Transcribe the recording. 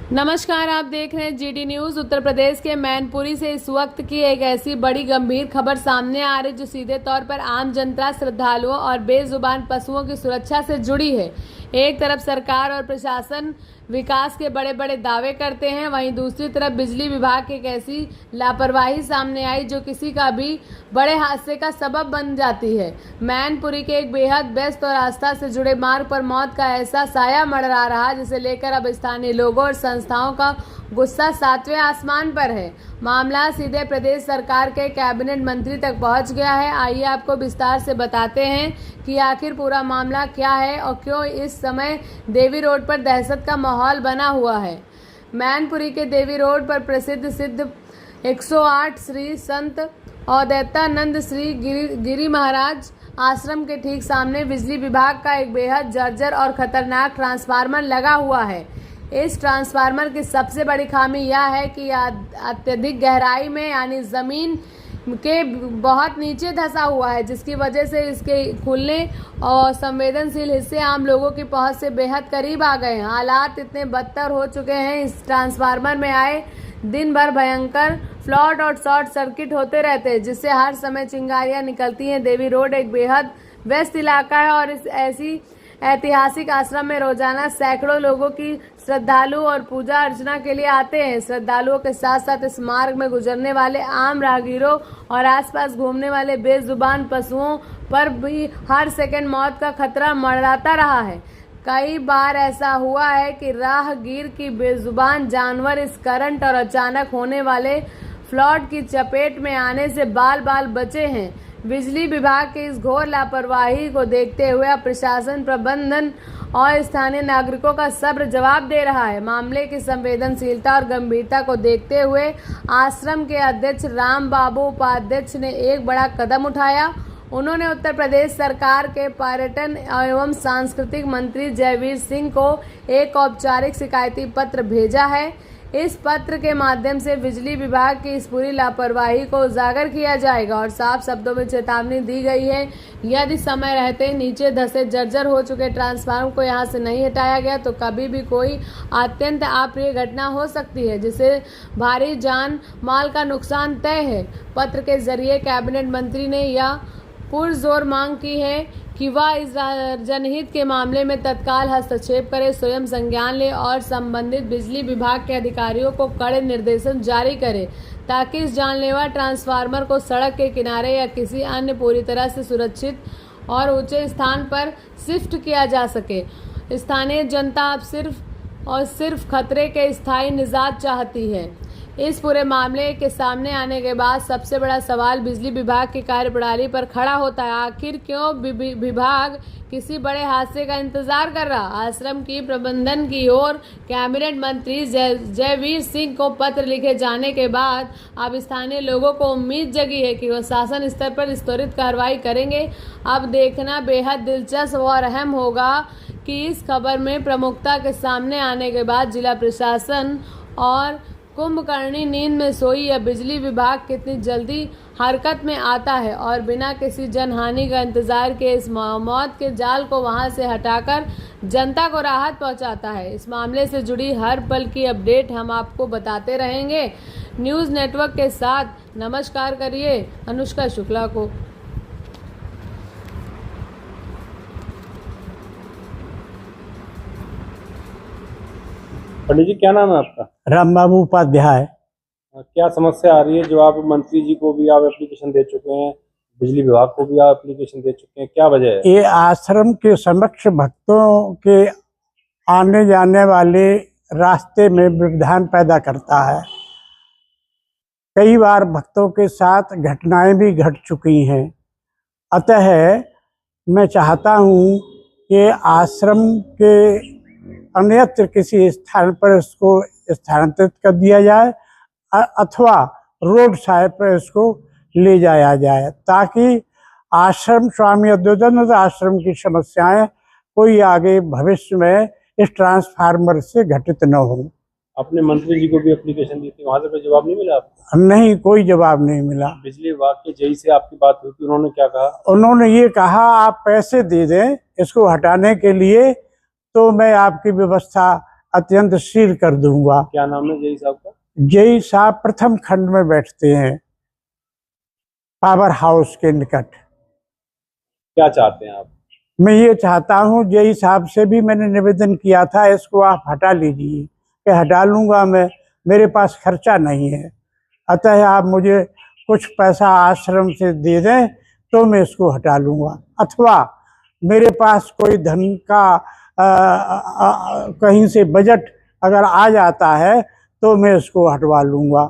नमस्कार, आप देख रहे हैं जीडी न्यूज। उत्तर प्रदेश के मैनपुरी से इस वक्त की एक ऐसी बड़ी गंभीर खबर सामने आ रही जो सीधे तौर पर आम जनता, श्रद्धालुओं और बेजुबान पशुओं की सुरक्षा से जुड़ी है। एक तरफ सरकार और प्रशासन विकास के बड़े बड़े दावे करते हैं, वहीं दूसरी तरफ बिजली विभाग की एक ऐसी लापरवाही सामने आई जो किसी का भी बड़े हादसे का सबब बन जाती है। मैनपुरी के एक बेहद व्यस्त और आस्था से जुड़े मार्ग पर मौत का ऐसा साया मंडरा रहा जिसे लेकर अब स्थानीय लोगों और संस्थाओं का गुस्सा सातवें आसमान पर है। मामला सीधे प्रदेश सरकार के कैबिनेट मंत्री तक पहुंच गया है। आइए आपको विस्तार से बताते हैं कि आखिर पूरा मामला क्या है और क्यों इस समय देवी रोड पर दहशत का माहौल बना हुआ है। मैनपुरी के देवी रोड पर प्रसिद्ध सिद्ध 108 श्री संत अद्वैतानंद श्री गिरी महाराज आश्रम के ठीक सामने बिजली विभाग का एक बेहद जर्जर और खतरनाक ट्रांसफार्मर लगा हुआ है। इस ट्रांसफार्मर की सबसे बड़ी खामी यह है कि अत्यधिक गहराई में यानी ज़मीन के बहुत नीचे धंसा हुआ है, जिसकी वजह से इसके खुलने और संवेदनशील हिस्से आम लोगों की पहुंच से बेहद करीब आ गए हैं। हालात इतने बदतर हो चुके हैं, इस ट्रांसफार्मर में आए दिन भर भयंकर फ्लॉट और शॉर्ट सर्किट होते रहते हैं, जिससे हर समय चिंगारियां निकलती हैं। देवी रोड एक बेहद व्यस्त इलाका है और इस ऐसी ऐतिहासिक आश्रम में रोजाना सैकड़ों लोगों की श्रद्धालु और पूजा अर्चना के लिए आते हैं। श्रद्धालुओं के साथ साथ इस मार्ग में गुजरने वाले आम राहगीरों और आसपास घूमने वाले बेजुबान पशुओं पर भी हर सेकंड मौत का खतरा मंडराता रहा है। कई बार ऐसा हुआ है कि राहगीर की बेजुबान जानवर इस करंट और अचानक होने वाले फ्लड की चपेट में आने से बाल बाल बचे हैं। बिजली विभाग की इस घोर लापरवाही को देखते हुए अब प्रशासन, प्रबंधन और स्थानीय नागरिकों का सब्र जवाब दे रहा है। मामले की संवेदनशीलता और गंभीरता को देखते हुए आश्रम के अध्यक्ष राम बाबू उपाध्यक्ष ने एक बड़ा कदम उठाया। उन्होंने उत्तर प्रदेश सरकार के पर्यटन एवं सांस्कृतिक मंत्री जयवीर सिंह को एक औपचारिक शिकायती पत्र भेजा है। इस पत्र के माध्यम से बिजली विभाग की इस पूरी लापरवाही को उजागर किया जाएगा और साफ शब्दों में चेतावनी दी गई है, यदि समय रहते नीचे धंसे जर्जर हो चुके ट्रांसफार्मर को यहां से नहीं हटाया गया तो कभी भी कोई अत्यंत अप्रिय घटना हो सकती है, जिससे भारी जान माल का नुकसान तय है। पत्र के जरिए कैबिनेट मंत्री ने यह पुरजोर मांग की है कि वह इस जनहित के मामले में तत्काल हस्तक्षेप करे, स्वयं संज्ञान ले और संबंधित बिजली विभाग के अधिकारियों को कड़े निर्देशन जारी करे, ताकि इस जानलेवा ट्रांसफार्मर को सड़क के किनारे या किसी अन्य पूरी तरह से सुरक्षित और ऊंचे स्थान पर शिफ्ट किया जा सके। स्थानीय जनता अब सिर्फ खतरे के स्थायी निजात चाहती है। इस पूरे मामले के सामने आने के बाद सबसे बड़ा सवाल बिजली विभाग की कार्यप्रणाली पर खड़ा होता है। आखिर क्यों विभाग किसी बड़े हादसे का इंतजार कर रहा? आश्रम की प्रबंधन की ओर कैबिनेट मंत्री जयवीर सिंह को पत्र लिखे जाने के बाद अब स्थानीय लोगों को उम्मीद जगी है कि वह शासन स्तर पर त्वरित कार्रवाई करेंगे। अब देखना बेहद दिलचस्प और अहम होगा कि इस खबर में प्रमुखता के सामने आने के बाद जिला प्रशासन और कुंभकर्णी नींद में सोई या बिजली विभाग कितनी जल्दी हरकत में आता है और बिना किसी जनहानि का इंतजार के इस मौत के जाल को वहां से हटाकर जनता को राहत पहुंचाता है। इस मामले से जुड़ी हर पल की अपडेट हम आपको बताते रहेंगे। न्यूज़ नेटवर्क के साथ नमस्कार करिए अनुष्का शुक्ला को। पंडित जी, क्या नाम है आपका? राम बाबू उपाध्याय। क्या समस्या आ रही है? जो आप मंत्री जी को भी आप एप्लीकेशन दे चुके हैं, बिजली विभाग को भी आप एप्लीकेशन दे चुके हैं, क्या वजह है? ये आश्रम के समक्ष भक्तों के आने जाने वाले रास्ते में व्यवधान पैदा करता है। कई बार भक्तों के साथ घटनाएं भी घट चुकी हैं। अतः मैं चाहता हूँ कि आश्रम के अन्यत्र किसी स्थान पर इसको स्थानांतरित कर दिया जाए अथवा रोड साइड पर इसको ले जाया जाए, ताकि आश्रम स्वामी अद्वैतानंद आश्रम की समस्याएं कोई आगे भविष्य में इस ट्रांसफार्मर से घटित न हो। अपने मंत्री जी को भी एप्लीकेशन दी थी, वहां से कोई जवाब नहीं मिला आपको? नहीं, कोई जवाब नहीं मिला। बिजली विभाग के जेई से आपकी बात हुई थी, उन्होंने क्या कहा? उन्होंने ये कहा आप पैसे दे दें इसको हटाने के लिए तो मैं आपकी व्यवस्था अत्यंत सील कर दूंगा। क्या नाम है जेई साहब का? जेई साहब प्रथम खंड में बैठते हैं, पावर हाउस के निकट। क्या चाहते हैं आप? मैं ये चाहता हूँ, जेई साहब से भी मैंने निवेदन किया था, इसको आप हटा लीजिए, कि हटा लूँगा मैं, मेरे पास खर्चा नहीं है, अतः आप मुझे कुछ पैसा आश्रम से दे दें तो मैं इसको हटा लूँगा, अथवा मेरे पास कोई धन का कहीं से बजट अगर आ जाता है तो मैं इसको हटवा लूँगा।